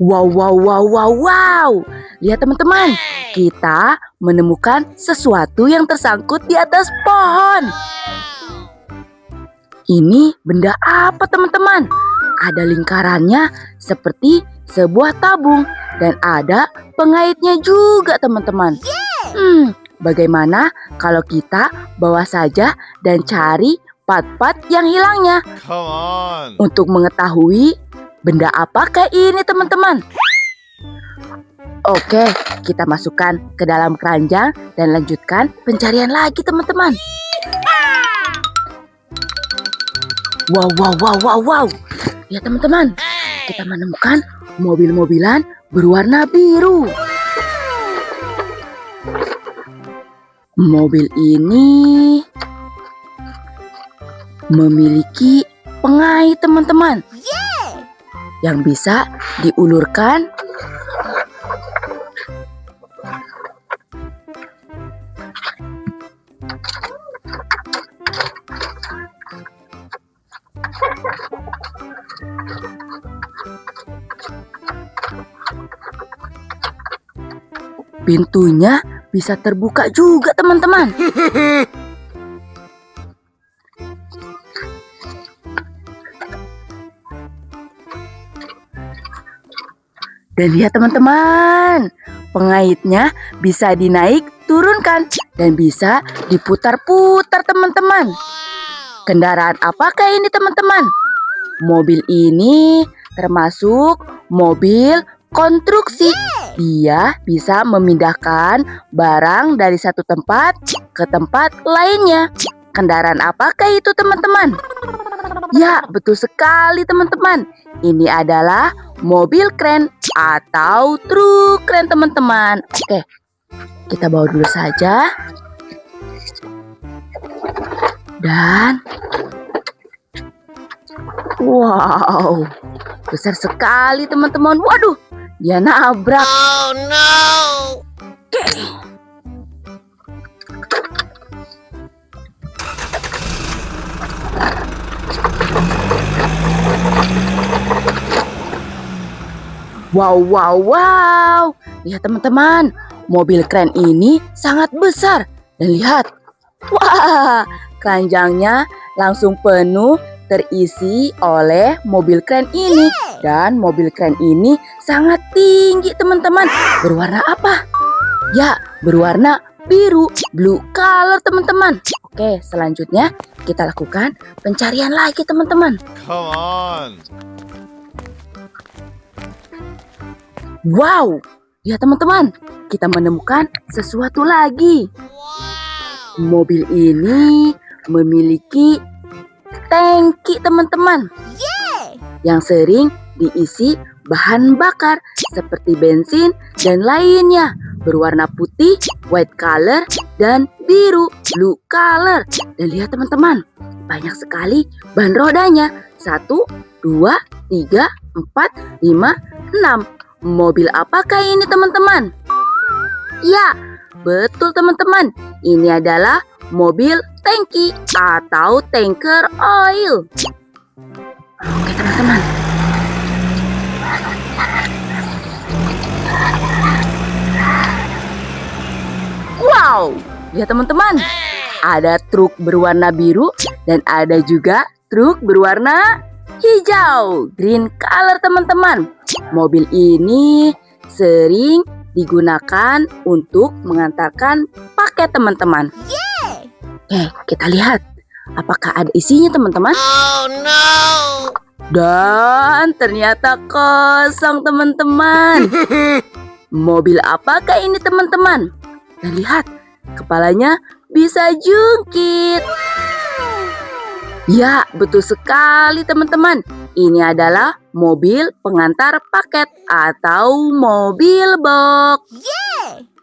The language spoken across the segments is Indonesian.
Wow, wow, wow, wow, wow. Lihat teman-teman, kita menemukan sesuatu yang tersangkut di atas pohon. Ini benda apa teman-teman? Ada lingkarannya seperti sebuah tabung dan ada pengaitnya juga teman-teman. Bagaimana kalau kita bawa saja dan cari part-part yang hilangnya? Come on. Untuk mengetahui benda apakah ini teman-teman? Oke, kita masukkan ke dalam keranjang dan lanjutkan pencarian lagi teman-teman. Wow, wow, wow, wow, wow. Ya teman-teman, kita menemukan mobil-mobilan berwarna biru. Mobil ini memiliki pengait teman-teman, yang bisa diulurkan pintunya bisa terbuka juga teman-teman. Dan lihat teman-teman, pengaitnya bisa dinaik turunkan dan bisa diputar-putar teman-teman. Kendaraan apakah ini teman-teman? Mobil ini termasuk mobil konstruksi. Dia bisa memindahkan barang dari satu tempat ke tempat lainnya. Kendaraan apakah itu teman-teman? Ya, betul sekali teman-teman. Ini adalah mobil kren atau truk kren teman-teman. Oke, kita bawa dulu saja. Dan wow, besar sekali teman-teman. Waduh, dia nabrak. Oh no. Wow, wow, wow. Lihat teman-teman, mobil kren ini sangat besar. Dan lihat, wah, keranjangnya langsung penuh terisi oleh mobil kren ini. Dan mobil kren ini sangat tinggi teman-teman. Berwarna apa? Ya, berwarna biru, blue color teman-teman. Oke, selanjutnya kita lakukan pencarian lagi teman-teman. Come on. Wow, ya teman-teman, kita menemukan sesuatu lagi. Mobil ini memiliki tangki teman-teman, yang sering diisi bahan bakar seperti bensin dan lainnya, berwarna putih, white color, dan biru, blue color. Dan lihat teman-teman, banyak sekali ban rodanya. 1, 2, 3, 4, 5, 6. Mobil apakah ini teman-teman? Ya, betul teman-teman. Ini adalah mobil tangki atau tanker oil. Oke teman-teman. Wow, ya teman-teman. Ada truk berwarna biru dan ada juga truk berwarna hijau, green color teman-teman. Mobil ini sering digunakan untuk mengantarkan paket teman-teman. Oke, kita lihat apakah ada isinya teman-teman. Oh no. Dan ternyata kosong teman-teman. Mobil apakah ini teman-teman? Dan lihat, kepalanya bisa jungkit. Ya, betul sekali teman-teman. Ini adalah mobil pengantar paket atau mobil box.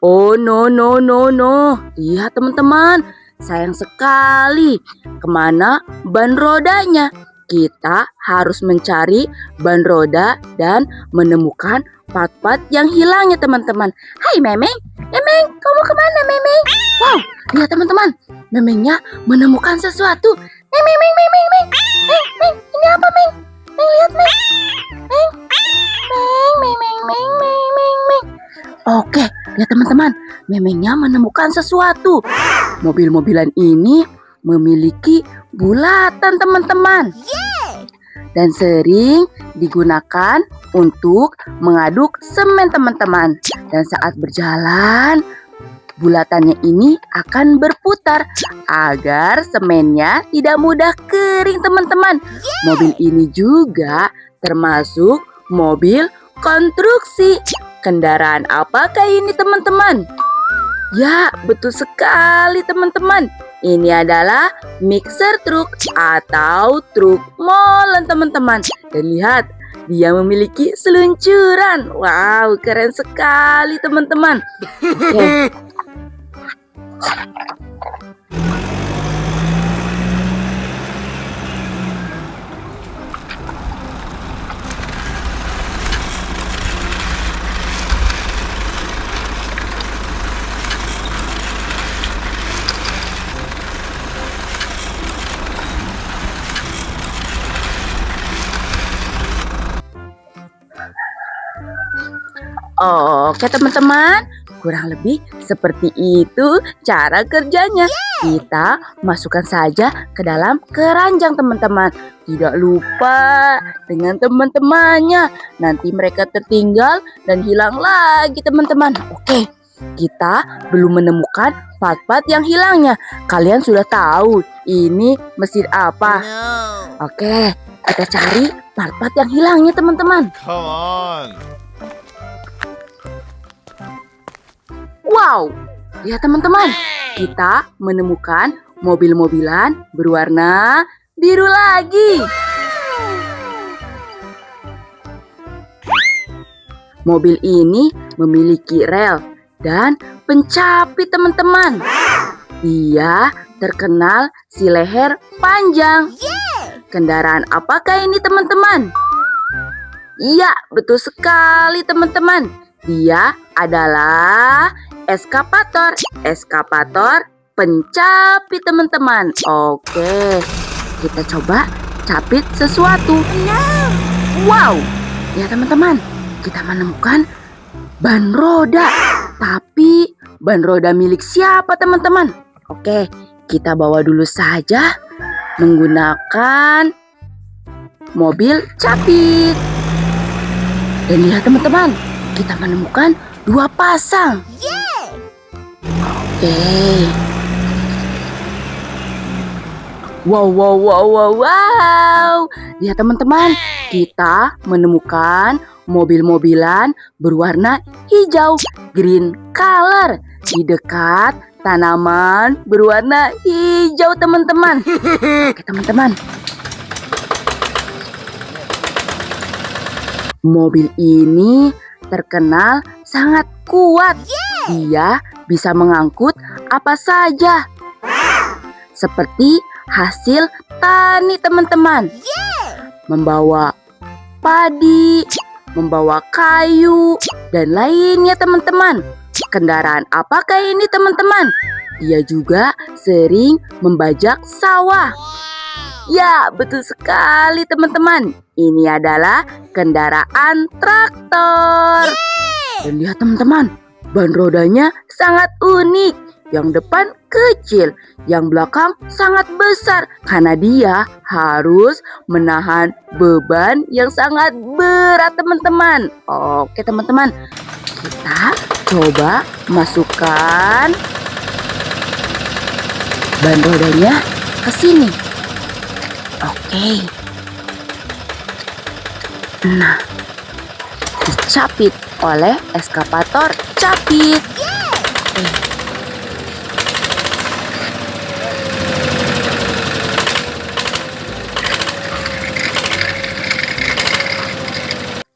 Oh no no no no. Lihat teman-teman, sayang sekali. Kemana ban rodanya? Kita harus mencari ban roda dan menemukan part-part yang hilangnya teman-teman. Hai Memeng, Memeng, kamu kemana Memeng? Wow, lihat teman-teman, Memengnya menemukan sesuatu. Meng, Meng, Meng, Meng, Meng, Meng, Meng, ini apa Meng? Meng, lihat Meng, Meng, Meng, Meng, Meng. Oke, lihat teman-teman, memengnya menemukan sesuatu. Mobil-mobilan ini memiliki bulatan teman-teman. Dan sering digunakan untuk mengaduk semen teman-teman. Dan saat berjalan, bulatannya ini akan berputar agar semennya tidak mudah kering teman-teman. Mobil ini juga termasuk mobil konstruksi. Kendaraan apakah ini teman-teman? Ya, betul sekali teman-teman. Ini adalah mixer truk atau truk molen teman-teman. Dan lihat, dia memiliki seluncuran. Wow, keren sekali teman-teman. Oke. Oke teman-teman, kurang lebih seperti itu cara kerjanya. Kita masukkan saja ke dalam keranjang teman-teman. Tidak lupa dengan teman-temannya. Nanti mereka tertinggal dan hilang lagi teman-teman. Oke, kita belum menemukan part-part yang hilangnya. Kalian sudah tahu ini mesin apa? Oke, kita cari part-part yang hilangnya teman-teman. Come on. Wow, lihat teman-teman, kita menemukan mobil-mobilan berwarna biru lagi. Mobil ini memiliki rel dan pencapit teman-teman. Dia terkenal si leher panjang. Kendaraan apakah ini teman-teman? Iya, betul sekali teman-teman. Dia adalah eskavator. Eskavator pencapit teman-teman. Oke, kita coba capit sesuatu. Wow, ya teman-teman, kita menemukan ban roda. Tapi ban roda milik siapa teman-teman? Oke, kita bawa dulu saja menggunakan mobil capit. Dan lihat teman-teman, kita menemukan 2 pasang. Oke. Wow. Lihat teman-teman, kita menemukan mobil-mobilan berwarna hijau, green color, di dekat tanaman berwarna hijau teman-teman. Oke teman-teman. Mobil ini terkenal sangat kuat. Dia bisa mengangkut apa saja. Seperti hasil tani teman-teman. Membawa padi, membawa kayu, dan lainnya teman-teman. Kendaraan apakah ini teman-teman? Dia juga sering membajak sawah. Ya, betul sekali teman-teman. Ini adalah kendaraan traktor. Dan lihat teman-teman, ban rodanya sangat unik. Yang depan kecil, yang belakang sangat besar. Karena dia harus menahan beban yang sangat berat teman-teman. Oke teman-teman, kita coba masukkan ban rodanya ke sini. Oke. Nah, dicapit oleh eskavator capit.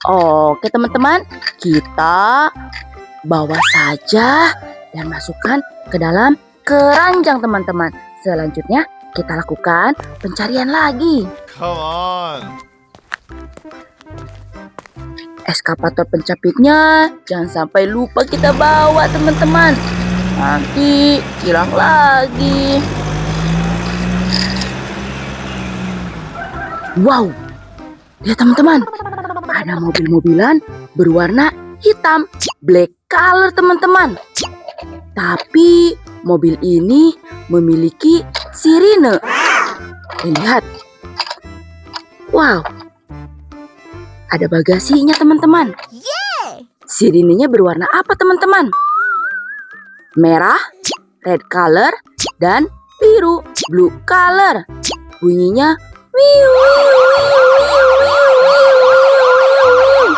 Oke teman-teman, kita bawa saja dan masukkan ke dalam keranjang teman-teman. Selanjutnya kita lakukan pencarian lagi. Come on. Eskavator pencapitnya jangan sampai lupa kita bawa teman-teman. Nanti hilang lagi. Wow, lihat teman-teman, ada mobil-mobilan berwarna hitam, black color teman-teman. Tapi mobil ini memiliki sirine. Lihat. Wow. Ada bagasinya teman-teman. Sirinenya berwarna apa teman-teman? Merah, red color, dan biru, blue color. Bunyinya wiu, wiu, wiu, wiu, wiu, wiu, wiu, wiu.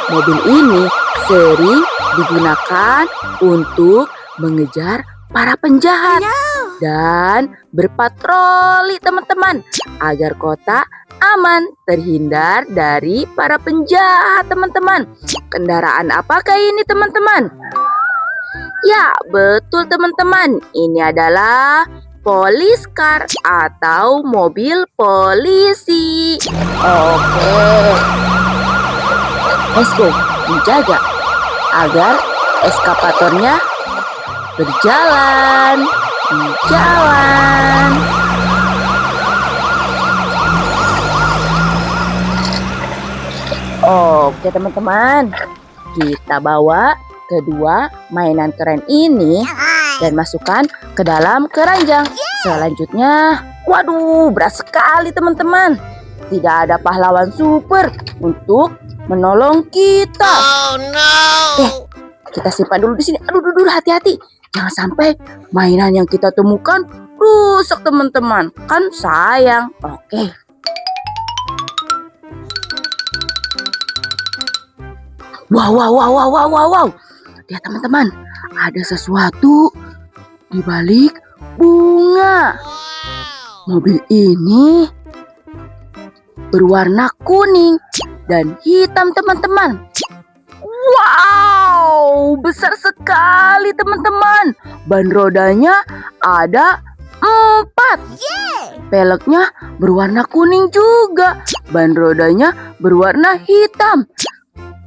Mobil ini sering digunakan untuk mengejar para penjahat dan berpatroli teman-teman agar kota aman terhindar dari para penjahat teman-teman. Kendaraan apakah ini teman-teman? Ya, betul teman-teman. Ini adalah police car atau mobil polisi. Oke. Let's go. Menjaga agar eskapatornya berjalan. Oke teman-teman. Kita bawa kedua mainan keren ini dan masukkan ke dalam keranjang. Selanjutnya, waduh, berat sekali teman-teman. Tidak ada pahlawan super untuk menolong kita. Oh no. Kita simpan dulu di sini. Aduh, hati-hati. Jangan sampai mainan yang kita temukan rusak teman-teman. Kan sayang. Oke. Wow. Lihat teman-teman, ada sesuatu di balik bunga. Mobil ini berwarna kuning dan hitam teman-teman. Wow, besar sekali teman-teman. Ban rodanya ada 4. Peleknya berwarna kuning juga. Ban rodanya berwarna hitam.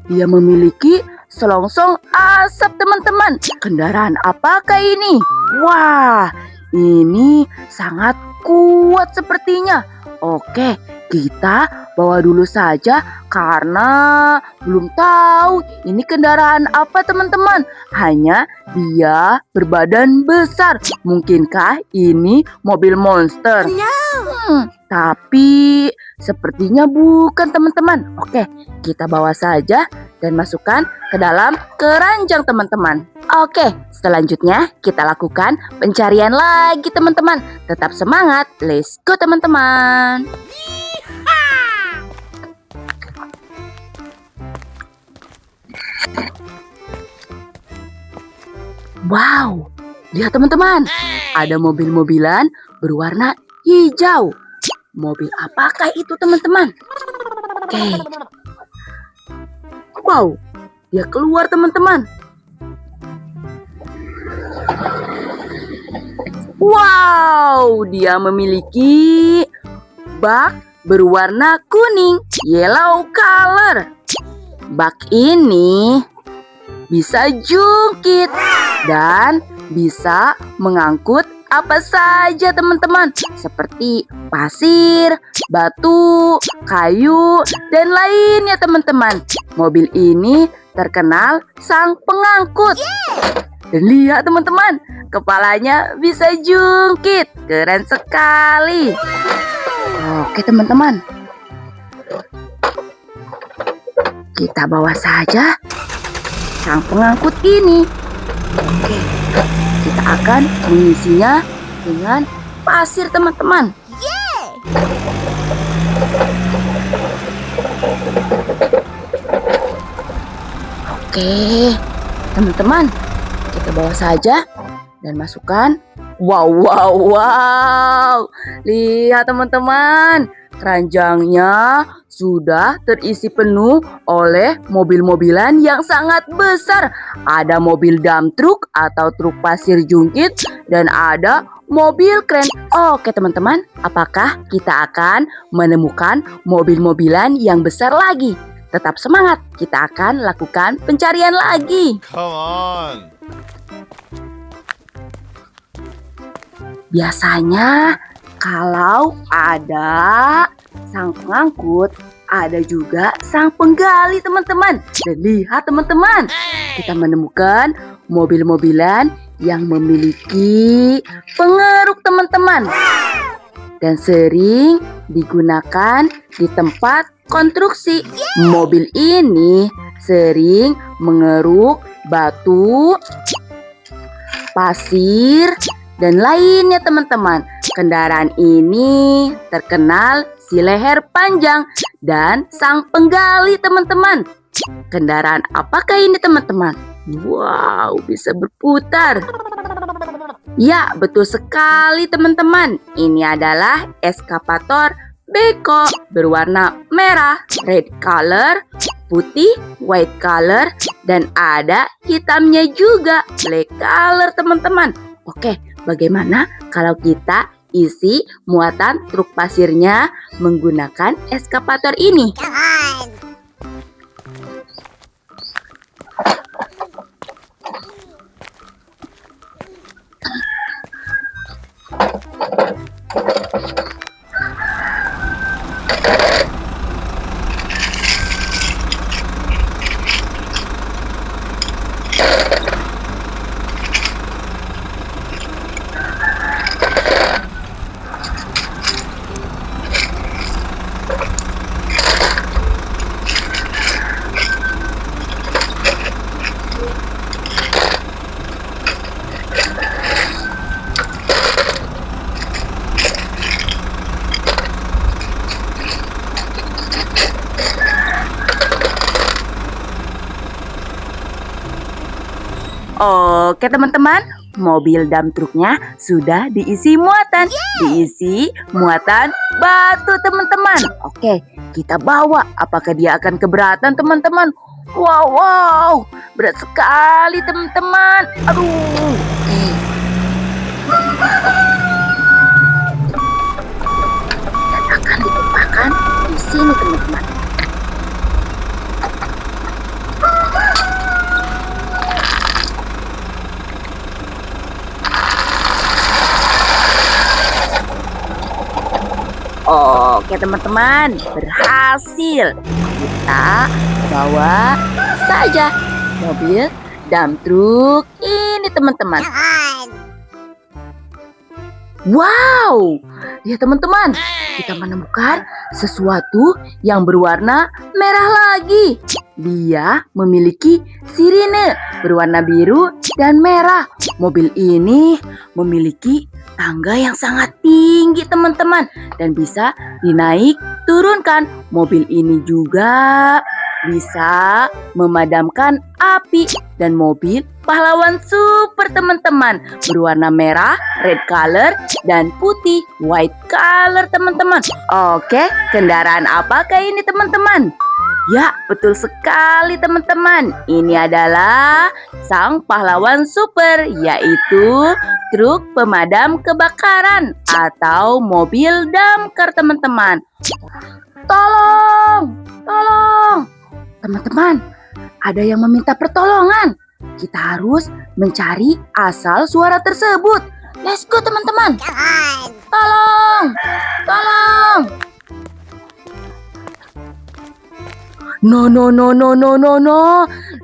Dia memiliki selongsong asap teman-teman. Kendaraan apakah ini? Wah, ini sangat kuat sepertinya. Oke, kita bawa dulu saja karena belum tahu ini kendaraan apa teman-teman. Hanya dia berbadan besar. Mungkinkah ini mobil monster? Tapi sepertinya bukan teman-teman. Oke, kita bawa saja dan masukkan ke dalam keranjang teman-teman. Oke, selanjutnya kita lakukan pencarian lagi teman-teman. Tetap semangat, let's go teman-teman. Wow, lihat teman-teman. Ada mobil-mobilan berwarna hijau. Mobil apakah itu teman-teman? Oke. Wow, dia keluar teman-teman. Wow, dia memiliki bak berwarna kuning, yellow color. Bak ini bisa jungkit dan bisa mengangkut apa saja teman-teman, seperti pasir, batu, kayu, dan lainnya teman-teman. Mobil ini terkenal sang pengangkut. Dan lihat teman-teman, kepalanya bisa jungkit. Keren sekali. Oke teman-teman, kita bawa saja sang pengangkut ini. Oke, kita akan mengisinya dengan pasir teman-teman. Oke, teman-teman, kita bawa saja dan masukkan. Wow. Lihat teman-teman, keranjangnya sudah terisi penuh oleh mobil-mobilan yang sangat besar. Ada mobil dump truck atau truk pasir jungkit dan ada mobil kren. Oke teman-teman, apakah kita akan menemukan mobil-mobilan yang besar lagi? Tetap semangat, kita akan lakukan pencarian lagi. Come on. Biasanya kalau ada sang pengangkut ada juga sang penggali teman-teman. Dan lihat teman-teman, kita menemukan mobil-mobilan yang memiliki pengeruk teman-teman. Dan sering digunakan di tempat konstruksi. Mobil ini sering mengeruk batu, pasir, dan lainnya teman-teman. Kendaraan ini terkenal si leher panjang dan sang penggali teman-teman. Kendaraan apakah ini teman-teman? Wow, bisa berputar. Ya, betul sekali teman-teman. Ini adalah eskavator beko berwarna merah, red color, putih, white color, dan ada hitamnya juga, black color teman-teman. Oke, bagaimana kalau kita isi muatan truk pasirnya menggunakan eskavator ini? Oke teman-teman, mobil dump truknya sudah diisi muatan. Diisi muatan batu teman-teman. Oke, kita bawa. Apakah dia akan keberatan teman-teman? Wow, berat sekali teman-teman. Aduh. Dan akan ditumpahkan di sini teman-teman. Oke teman-teman, berhasil. Kita bawa saja mobil dump truk ini teman-teman. Wow, ya teman-teman, kita menemukan sesuatu yang berwarna merah lagi. Dia memiliki sirine berwarna biru dan merah. Mobil ini memiliki tangga yang sangat tinggi teman-teman dan bisa dinaik turunkan. Mobil ini juga bisa memadamkan api dan mobil pahlawan super teman-teman berwarna merah, red color, dan putih, white color teman-teman. Oke, kendaraan apakah ini teman-teman? Ya, betul sekali teman-teman. Ini adalah sang pahlawan super, yaitu truk pemadam kebakaran atau mobil damkar teman-teman. Tolong, tolong. Teman-teman, ada yang meminta pertolongan. Kita harus mencari asal suara tersebut. Let's go teman-teman. Tolong, tolong. No.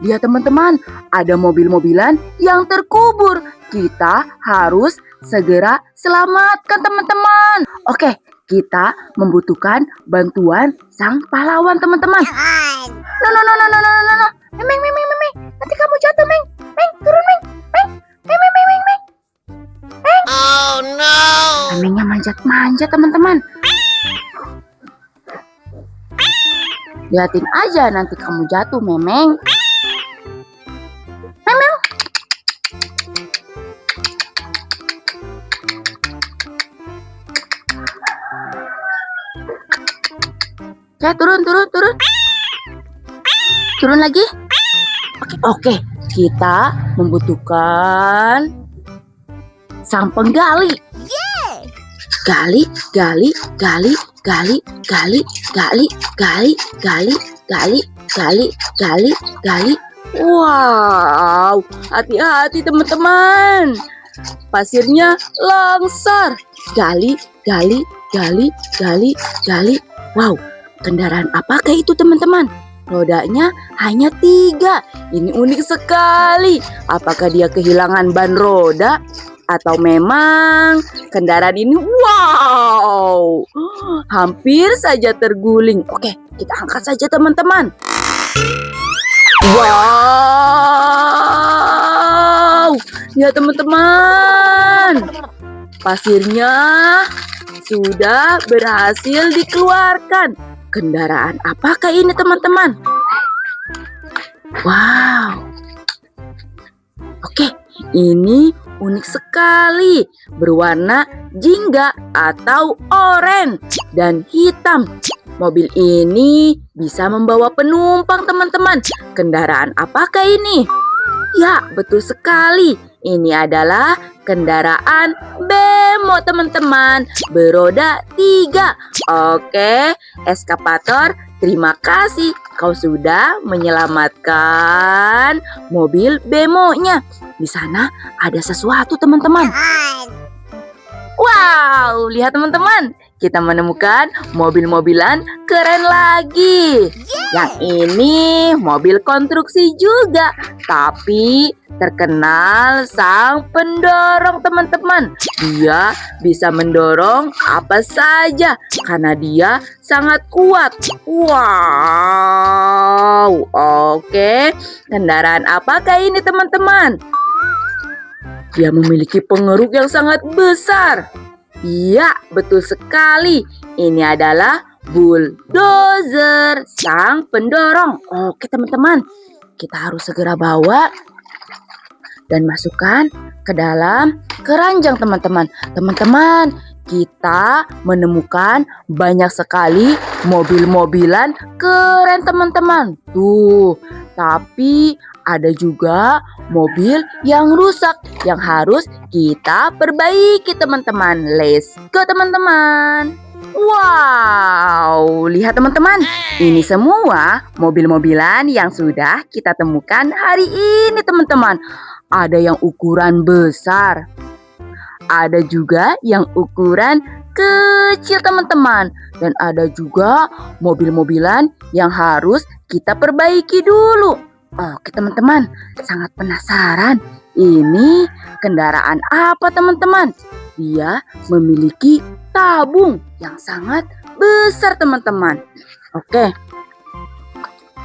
Lihat teman-teman, ada mobil-mobilan yang terkubur. Kita harus segera selamatkan teman-teman. Oke, kita membutuhkan bantuan sang pahlawan teman-teman. No. Meng. Nanti kamu jatuh, Meng. Meng, turun, Meng. Meng. Oh no. Mengnya manjat-manjat teman-teman. Lihatin aja nanti kamu jatuh, Memeng. Memeng. Ya, turun. Turun lagi. Oke. Kita membutuhkan sang penggali. Gali. Wow, hati-hati teman-teman. Pasirnya longsor. Gali. Wow, Kendaraan apakah itu teman-teman? Rodanya hanya 3. Ini unik sekali. Apakah dia kehilangan ban roda? Atau memang kendaraan ini hampir saja terguling. Oke, kita angkat saja teman-teman. Wow, ya teman-teman, pasirnya sudah berhasil dikeluarkan. Kendaraan apakah ini teman-teman? Wow, oke, ini unik sekali, berwarna jingga atau oranye dan hitam. Mobil ini bisa membawa penumpang teman-teman. Kendaraan apakah ini? Ya, betul sekali. Ini adalah kendaraan bemo teman-teman, beroda 3. Oke, eskapator, terima kasih. Kau sudah menyelamatkan mobil bemonya. Di sana ada sesuatu teman-teman. Wow, lihat teman-teman, kita menemukan mobil-mobilan keren lagi. Yang ini mobil konstruksi juga, tapi terkenal sang pendorong teman-teman. Dia bisa mendorong apa saja karena dia sangat kuat. Wow, oke. Kendaraan apakah ini teman-teman? Dia memiliki pengeruk yang sangat besar. Iya, betul sekali. Ini adalah bulldozer, sang pendorong. Oke teman-teman, kita harus segera bawa dan masukkan ke dalam keranjang teman-teman. Teman-teman, kita menemukan banyak sekali mobil-mobilan keren teman-teman. Tuh, tapi ada juga mobil yang rusak yang harus kita perbaiki teman-teman. Let's go teman-teman. Wow, lihat teman-teman. Ini semua mobil-mobilan yang sudah kita temukan hari ini teman-teman. Ada yang ukuran besar, ada juga yang ukuran kecil teman-teman. Dan ada juga mobil-mobilan yang harus kita perbaiki dulu. Oke teman-teman, sangat penasaran. Ini kendaraan apa teman-teman? Dia memiliki tabung yang sangat besar teman-teman. Oke,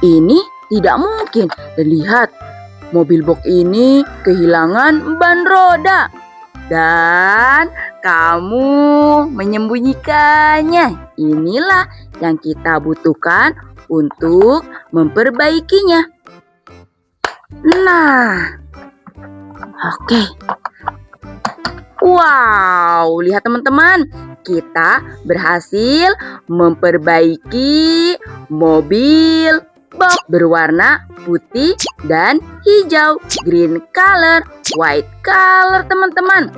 ini tidak mungkin. Dan lihat, mobil box ini kehilangan ban roda. Dan kamu menyembunyikannya. Inilah yang kita butuhkan untuk memperbaikinya. Nah, oke. Wow, lihat teman-teman, kita berhasil memperbaiki mobil box berwarna putih dan hijau, green color, white color teman-teman.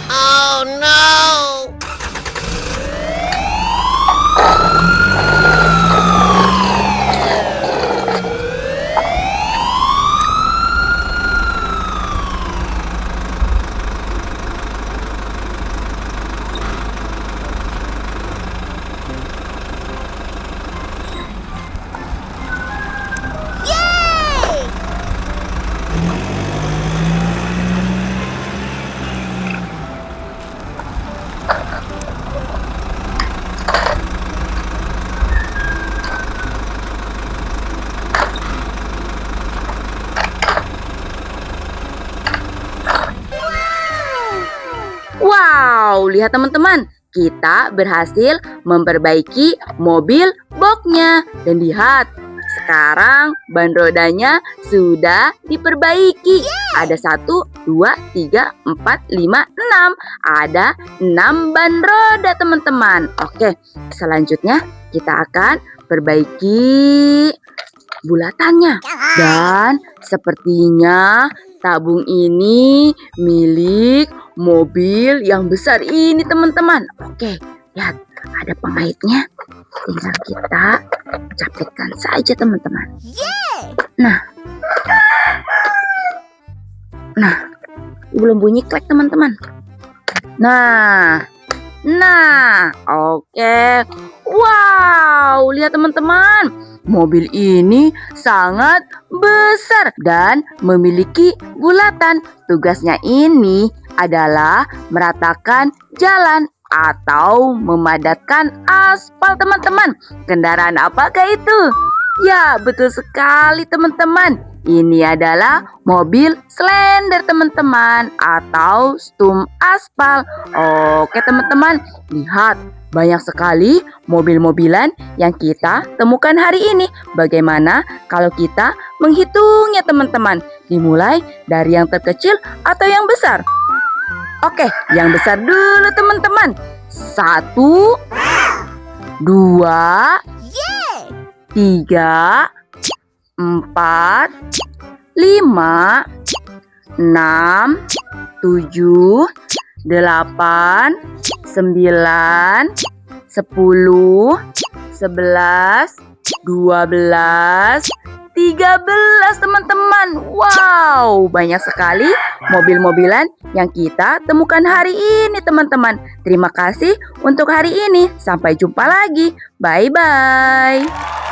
Oh no! Wow, lihat teman-teman, kita berhasil memperbaiki mobil boxnya. Dan lihat, sekarang ban rodanya sudah diperbaiki. Ada 1, 2, 3, 4, 5, 6. Ada 6 ban roda teman-teman. Oke, selanjutnya kita akan perbaiki bulatannya. Dan sepertinya tabung ini milik mobil yang besar ini teman-teman. Oke, lihat, ada pengaitnya. Tinggal kita capitkan saja teman-teman. Nah, belum bunyi klek teman-teman. Nah, oke. Wow, lihat teman-teman. Mobil ini sangat besar dan memiliki bulatan. Tugasnya ini adalah meratakan jalan atau memadatkan aspal, teman-teman. Kendaraan apakah itu? Ya, betul sekali, teman-teman. Ini adalah mobil slender, teman-teman, atau stum aspal. Oke, teman-teman, lihat. Banyak sekali mobil-mobilan yang kita temukan hari ini. Bagaimana kalau kita menghitungnya, teman-teman? Dimulai dari yang terkecil atau yang besar? Oke, yang besar dulu, teman-teman. 1, 2, 3, 4, 5, 6, 7, 8, 9, 10, 11, 12, 13, teman-teman. Wow, banyak sekali mobil-mobilan yang kita temukan hari ini, teman-teman. Terima kasih untuk hari ini. Sampai jumpa lagi. Bye-bye.